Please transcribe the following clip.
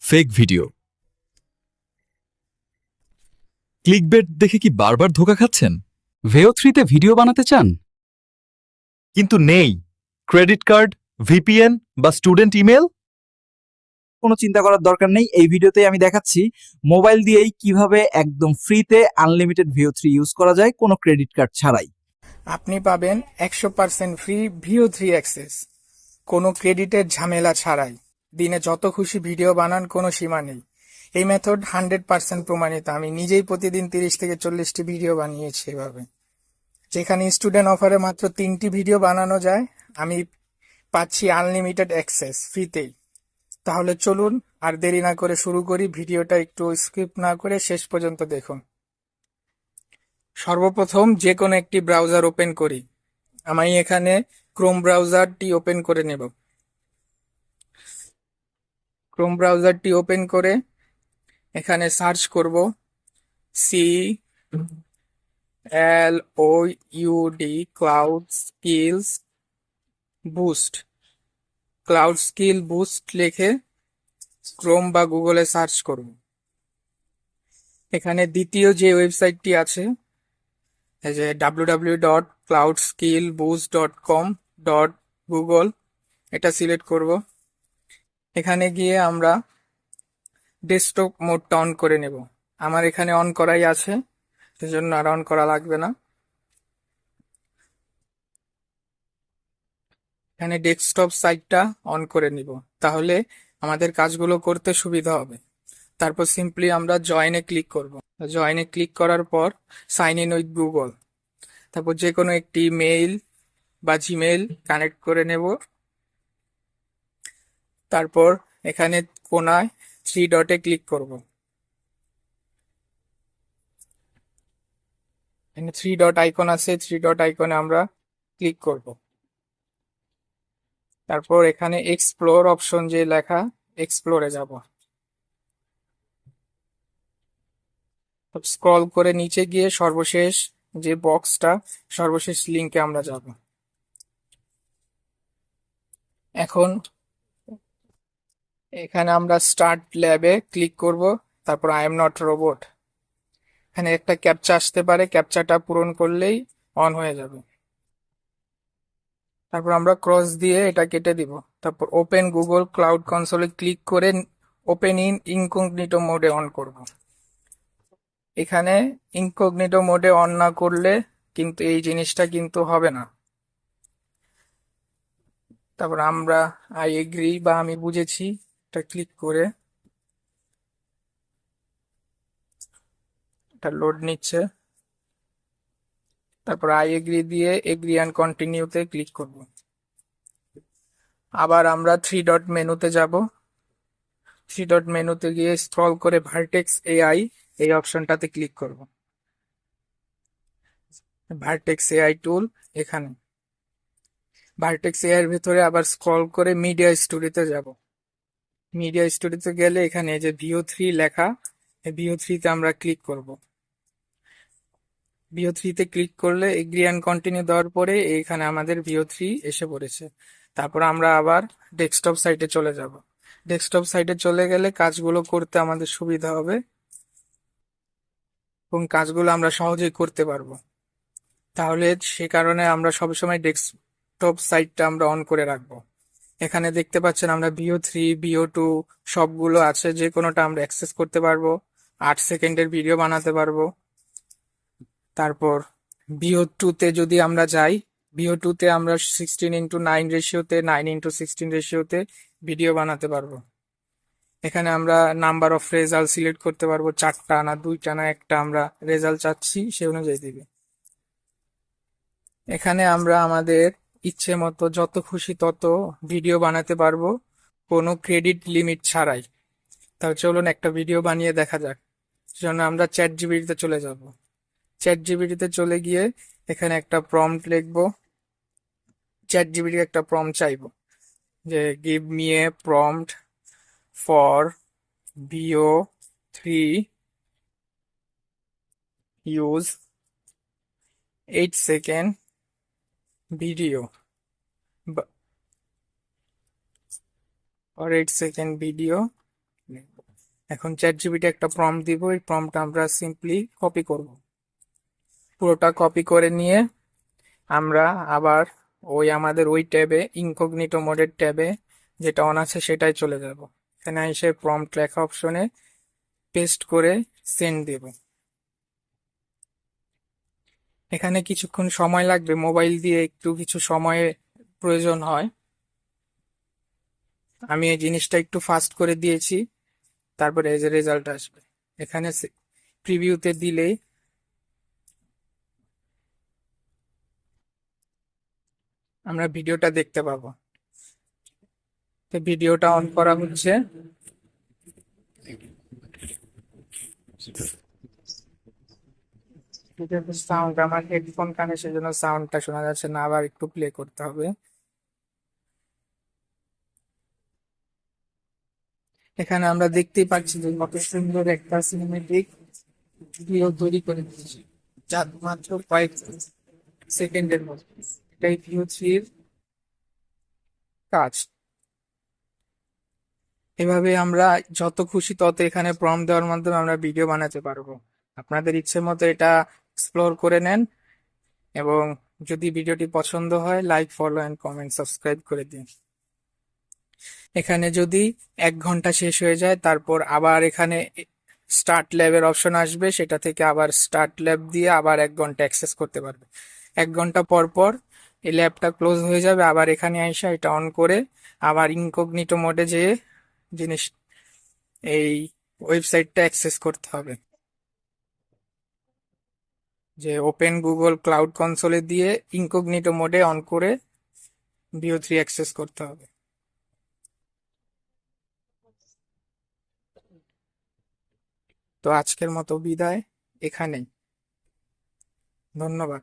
Fake video. Clickbait দেখে কি বারবার ধোঁকা খাচ্ছেন? ভেও থ্রিতে ভিডিও বানাতে চান? কিন্তু নেই ক্রেডিট কার্ড, ভিপিএন বা স্টুডেন্ট ইমেল। কোনো চিন্তা করার দরকার নেই। এই ভিডিওতে আমি দেখাচ্ছি মোবাইল দিয়েই কিভাবে একদম ফ্রিতে আনলিমিটেড ভিও থ্রি ইউজ করা যায় কোনো ক্রেডিট কার্ড ছাড়াই। আপনি পাবেন 100% ফ্রি ভিও থ্রি অ্যাক্সেস, কোনো ক্রেডিটের ঝামেলা ছাড়াই। দিনে যত খুশি ভিডিও বানান, কোনো সীমা নেই। এই মেথড 100% প্রমাণিত। আমি নিজেই প্রতিদিন 30 থেকে 40টি ভিডিও বানিয়েছি এভাবে। যেখানে স্টুডেন্ট অফারে মাত্র 3টি ভিডিও বানানো যায়, আমি পাচ্ছি আনলিমিটেড অ্যাক্সেস ফ্রিতেই। তাহলে চলুন আর দেরি না করে শুরু করি। ভিডিওটা একটু স্কিপ না করে শেষ পর্যন্ত দেখুন। সর্বপ্রথম যে কোনো একটি ব্রাউজার ওপেন করি। আমি এখানে ক্রোম ব্রাউজারটি ওপেন করে নেব। ক্রোম ব্রাউজারটি ওপেন করে এখানে সার্চ করব CLOUD cloud skills boost. Cloud skill boost লিখে ক্রোম বা গুগলে সার্চ করব। এখানে দ্বিতীয় যে ওয়েবসাইটটি আছে, এই যে www.cloudskillboost.com.google, এটা সিলেক্ট করব। এখানে গিয়ে আমরা ডেস্কটপ মোডটা অন করে নেব। আমার এখানে অন করাই আছে, সেজন্য আর অন করা লাগবে না। এখানে ডেস্কটপ সাইটটা অন করে নিব, তাহলে আমাদের কাজগুলো করতে সুবিধা হবে। তারপর সিম্পলি আমরা জয়েনে ক্লিক করব। জয়েনে ক্লিক করার পর সাইন ইন উইথ গুগল, তারপর যে কোনো একটি মেইল বা জিমেইল কানেক্ট করে নেব। তারপর এখানে কোনায় 3 ডটে ক্লিক করব। এখানে 3 ডট আইকন আছে, 3 ডট আইকনে আমরা ক্লিক করব। তারপর এখানে এক্সপ্লোর অপশন যে লেখা, এক্সপ্লোরে যাব। স্ক্রল করে নিচে গিয়ে সর্বশেষ যে বক্সটা, সর্বশেষ লিঙ্কে আমরা যাব। এখন এখানে আমরা স্টার্ট ল্যাবে ক্লিক করব। তারপর আই এম নট রোবট, এখানে একটা ক্যাপচা আসতে পারে, ক্যাপচাটা পূরণ করলেই অন হয়ে যাবে। তারপর আমরা ক্রস দিয়ে এটা কেটে দিব। তারপর ওপেন গুগল ক্লাউড কনসোলে ক্লিক করে ওপেন ইন ইনকগনিটো মোডে অন করব। এখানে ইনকগনিটো মোডে অন না করলে কিন্তু এই জিনিসটা কিন্তু হবে না। তারপর আমরা আই এগ্রি বা আমি বুঝেছি এটা ক্লিক করে এটা লোড নিচ্ছে। তারপর আই এগ্রি দিয়ে এগ্রি অ্যান্ড কন্টিনিউতে ক্লিক করব। আবার আমরা 3 ডট মেনুতে যাব। 3 ডট মেনুতে গিয়ে স্ক্রল করে ভার্টেক্স এআই এই অপশনটাতে ক্লিক করব। ভার্টেক্স এআই টুল, এখানে ভার্টেক্স এআই এর ভিতরে আবার স্ক্রল করে মিডিয়া স্টুডিওতে যাব। মিডিয়া স্টুডিওতে গেলে এখানে যে ভিও থ্রি লেখা, এই ভিও থ্রিতে আমরা ক্লিক করব। ভিও থ্রিতে ক্লিক করলে এগ্রি অ্যান্ড কন্টিনিউ দেওয়ার পরে এখানে আমাদের ভিও থ্রি এসে পড়েছে। তারপর আমরা আবার ডেস্কটপ সাইটে চলে যাব। ডেস্কটপ সাইটে চলে গেলে কাজগুলো করতে আমাদের সুবিধা হবে এবং কাজগুলো আমরা সহজেই করতে পারবো। তাহলে সে কারণে আমরা সবসময় ডেস্কটপ সাইটটা আমরা অন করে রাখবো। এখানে দেখতে পাচ্ছেন আমরা ভিও থ্রি, ভিও টু সবগুলো আছে, যে কোনোটা আমরা অ্যাক্সেস করতে পারবো। 8 সেকেন্ডের ভিডিও বানাতে পারবো। তারপর ভিও টুতে যদি আমরা যাই, ভিও টুতে আমরা 16:9 রেশিওতে, 9:16 রেশিওতে ভিডিও বানাতে পারবো। এখানে আমরা নাম্বার অফ রেজাল্ট সিলেক্ট করতে পারবো, 4টা না 2টা না 1টা আমরা রেজাল্ট চাচ্ছি সে অনুযায়ী দিবে। এখানে আমরা আমাদের ইচ্ছে মতো যত খুশি তত ভিডিও বানাতে পারবো, কোনো ক্রেডিট লিমিট ছাড়াই। তাহলে চলুন একটা ভিডিও বানিয়ে দেখা যাক। সেজন্য আমরা চ্যাট জিপিটিতে চলে যাব। চ্যাট জিপিটিতে চলে গিয়ে এখানে একটা প্রম্পট লিখবো। চ্যাট জিপিটি একটা প্রম্পট চাইবো যে give me a prompt for ভিও three use 8 second video. or 8 second video. এখন চ্যাট জিপিটি একটা প্রম্পট দিব, এই প্রম্পটটা আমরা সিম্পলি কপি করব। পুরোটা কপি করে নিয়ে আমরা আবার আমাদের ওই ট্যাবে, ইনকগনিটো মোডের ট্যাবে যেটা অন আছে সেটাই চলে যাব। এখানে এসে প্রম্পট লেখা অপশনে পেস্ট করে সেন্ড দেব। এখানে কিছুক্ষণ সময় লাগবে, মোবাইল দিয়ে একটু কিছু সময়ের প্রয়োজন হয়। আমি এই জিনিসটা একটু ফাস্ট করে দিয়েছি, তারপরে এই যে রেজাল্ট আসবে। এখানে প্রিভিউতে দিলেই আমরা ভিডিওটা দেখতে পাবো। তো ভিডিওটা অন করা হচ্ছে। সাউন্ড, আমার হেডফোন কানে সেজন্য সাউন্ডটা শোনা যাচ্ছে না, আবার একটু প্লে করতে হবে। এখানে আমরা দেখতেই পাচ্ছি যে কত সুন্দর একটা সিনেমেটিক ভিডিও তৈরি করে দিয়েছি, যা মাত্র কয়েক সেকেন্ডের মধ্যে। এটাই ভিও 3 কাজ। এভাবে আমরা যত খুশি তত এখানে প্রম্পট দেওয়ার মাধ্যমে আমরা ভিডিও বানাতে পারবো। আপনাদের ইচ্ছে মতো এটা এক্সপ্লোর করে নেন, এবং যদি ভিডিওটি পছন্দ হয় like, follow and comment, subscribe করে দিন। এখানে যদি 1 ঘন্টা শেষ হয়ে যায়, তারপর আবার এখানে স্টার্ট ল্যাবের অপশন আসবে, সেটা থেকে আবার স্টার্ট ল্যাব দিয়ে আবার 1 ঘন্টা অ্যাক্সেস করতে পারবে। 1 ঘন্টা পর পর এই ল্যাবটা ক্লোজ হয়ে যাবে, আবার এখানে এসে এটা অন করে আবার ইনকগনিটো মোডে যেয়ে জিনিস এই ওয়েবসাইটটা অ্যাক্সেস করতে হবে। যে ওপেন গুগল ক্লাউড কনসোলে দিয়ে ইনকগনিটো মোডে অন করে ভিও 3 অ্যাক্সেস করতে হবে। তো আজকের মতো বিদায় এখানেই। ধন্যবাদ।